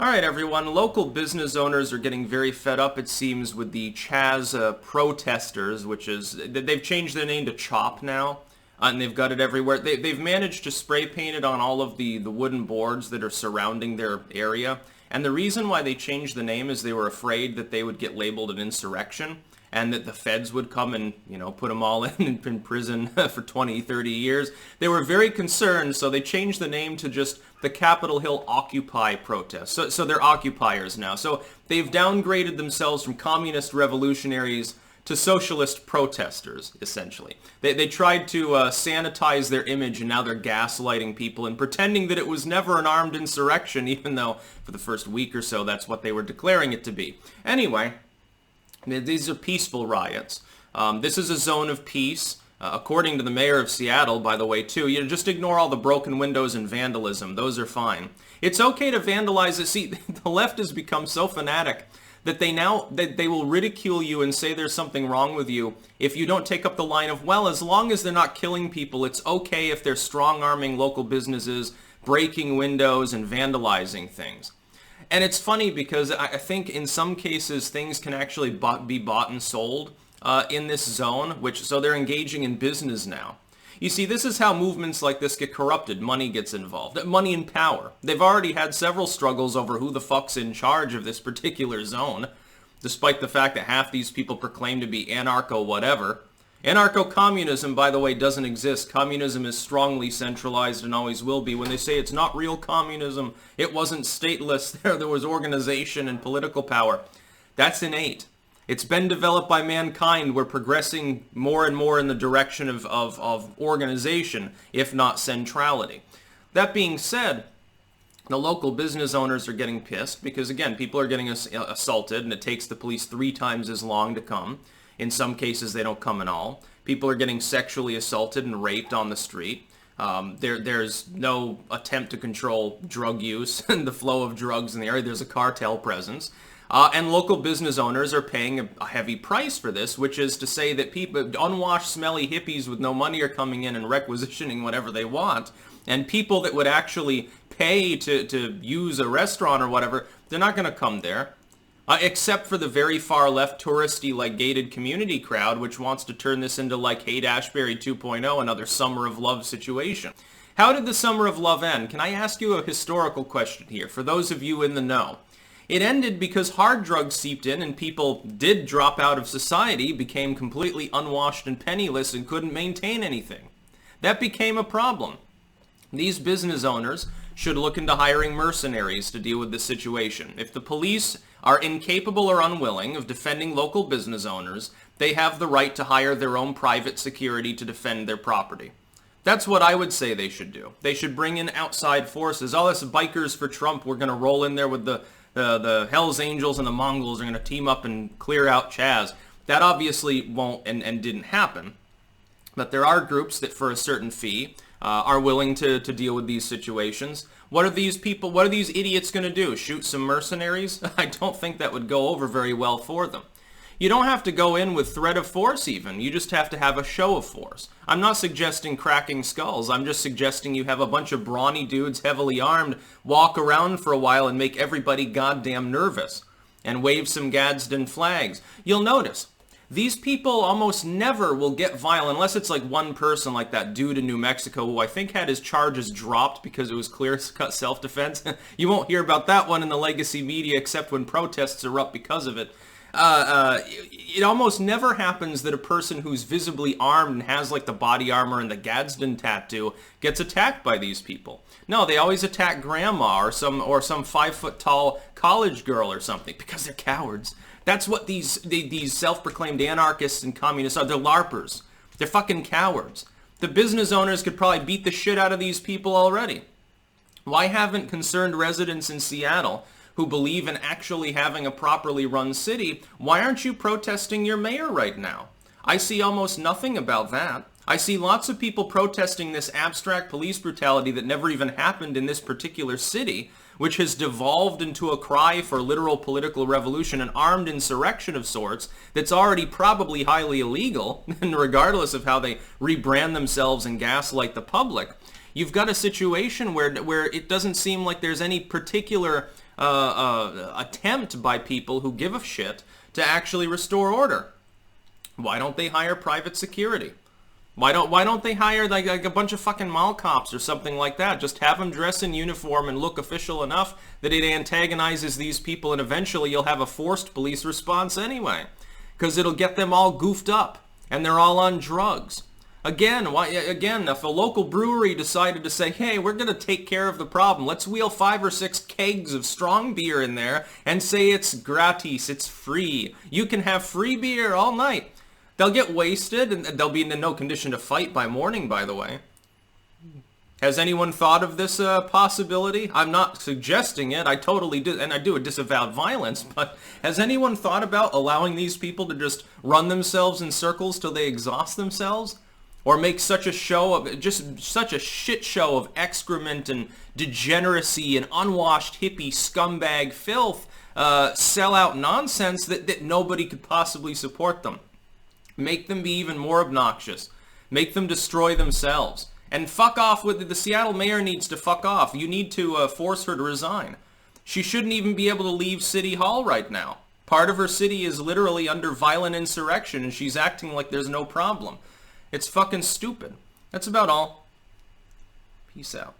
All right, everyone. Local business owners are getting very fed up, it seems, with the CHAZ protesters, which is, they've changed their name to CHOP now, and they've got it everywhere. They've managed to spray paint it on all of the wooden boards that are surrounding their area. And the reason why they changed the name is they were afraid that they would get labeled an insurrection, and that the feds would come and, put them all in prison for 20, 30 years. They were very concerned, so they changed the name to just the Capitol Hill Occupy protest. So they're occupiers now. So they've downgraded themselves from communist revolutionaries to socialist protesters, essentially. They tried to sanitize their image, and now they're gaslighting people and pretending that it was never an armed insurrection, even though for the first week or so that's what they were declaring it to be. Anyway, these are peaceful riots. This is a zone of peace, according to the mayor of Seattle, by the way, too. Just ignore all the broken windows and vandalism. Those are fine. It's okay to vandalize it. See, the left has become so fanatic that they will ridicule you and say there's something wrong with you if you don't take up the line of, well, as long as they're not killing people, it's okay if they're strong-arming local businesses, breaking windows, and vandalizing things. And it's funny because I think in some cases things can actually be bought and sold in this zone, so they're engaging in business now. You see, this is how movements like this get corrupted. Money gets involved. Money and power. They've already had several struggles over who the fuck's in charge of this particular zone, despite the fact that half these people proclaim to be anarcho-whatever. Anarcho-communism, by the way, doesn't exist. Communism is strongly centralized and always will be. When they say it's not real communism, it wasn't stateless, there was organization and political power. That's innate. It's been developed by mankind. We're progressing more and more in the direction of organization, if not centrality. That being said, the local business owners are getting pissed because, again, people are getting assaulted, and it takes the police 3 times as long to come. In some cases, they don't come at all. People are getting sexually assaulted and raped on the street. There's no attempt to control drug use and the flow of drugs in the area. There's a cartel presence. And local business owners are paying a heavy price for this, which is to say that people, unwashed, smelly hippies with no money are coming in and requisitioning whatever they want. And people that would actually pay to use a restaurant or whatever, they're not going to come there. Except for the very far left touristy, like, gated community crowd, which wants to turn this into, like, Haight-Ashbury 2.0, another Summer of Love situation. How did the Summer of Love end? Can I ask you a historical question here, for those of you in the know? It ended because hard drugs seeped in and people did drop out of society, became completely unwashed and penniless, and couldn't maintain anything. That became a problem. These business owners should look into hiring mercenaries to deal with this situation. If the police are incapable or unwilling of defending local business owners, they have the right to hire their own private security to defend their property. That's what I would say they should do. They should bring in outside forces. All this bikers for Trump, we're going to roll in there with the Hells Angels and the Mongols are going to team up and clear out CHAZ. That obviously won't and didn't happen. But there are groups that for a certain fee are willing to deal with these situations. What are these idiots going to do? Shoot some mercenaries? I don't think that would go over very well for them. You don't have to go in with threat of force even. You just have to have a show of force. I'm not suggesting cracking skulls. I'm just suggesting you have a bunch of brawny dudes, heavily armed, walk around for a while and make everybody goddamn nervous. And wave some Gadsden flags. You'll notice, these people almost never will get violent unless it's like one person, like that dude in New Mexico who I think had his charges dropped because it was clear-cut self-defense. You won't hear about that one in the legacy media except when protests erupt because of it. It almost never happens that a person who's visibly armed and has like the body armor and the Gadsden tattoo gets attacked by these people. No, they always attack grandma or some 5-foot-tall college girl or something because they're cowards. That's what these self-proclaimed anarchists and communists are. They're LARPers. They're fucking cowards. The business owners could probably beat the shit out of these people already. Why haven't concerned residents in Seattle who believe in actually having a properly run city, why aren't you protesting your mayor right now? I see almost nothing about that. I see lots of people protesting this abstract police brutality that never even happened in this particular city, which has devolved into a cry for literal political revolution, an armed insurrection of sorts that's already probably highly illegal, and regardless of how they rebrand themselves and gaslight the public. You've got a situation where it doesn't seem like there's any particular attempt by people who give a shit to actually restore order. Why don't they hire private security? Why don't they hire like a bunch of fucking mall cops or something like that? Just have them dress in uniform and look official enough that it antagonizes these people, and eventually you'll have a forced police response anyway, because it'll get them all goofed up and they're all on drugs. Again, if a local brewery decided to say, hey, we're going to take care of the problem, let's wheel 5 or 6 kegs of strong beer in there and say it's gratis, it's free. You can have free beer all night. They'll get wasted, and they'll be in no condition to fight by morning, by the way. Has anyone thought of this possibility? I'm not suggesting it. I totally do, and I do disavow violence, but has anyone thought about allowing these people to just run themselves in circles till they exhaust themselves? Or make such a show of, just such a shit show of excrement and degeneracy and unwashed hippie scumbag filth, sellout nonsense that nobody could possibly support them. Make them be even more obnoxious. Make them destroy themselves. And fuck off with the Seattle mayor needs to fuck off. You need to force her to resign. She shouldn't even be able to leave City Hall right now. Part of her city is literally under violent insurrection, and she's acting like there's no problem. It's fucking stupid. That's about all. Peace out.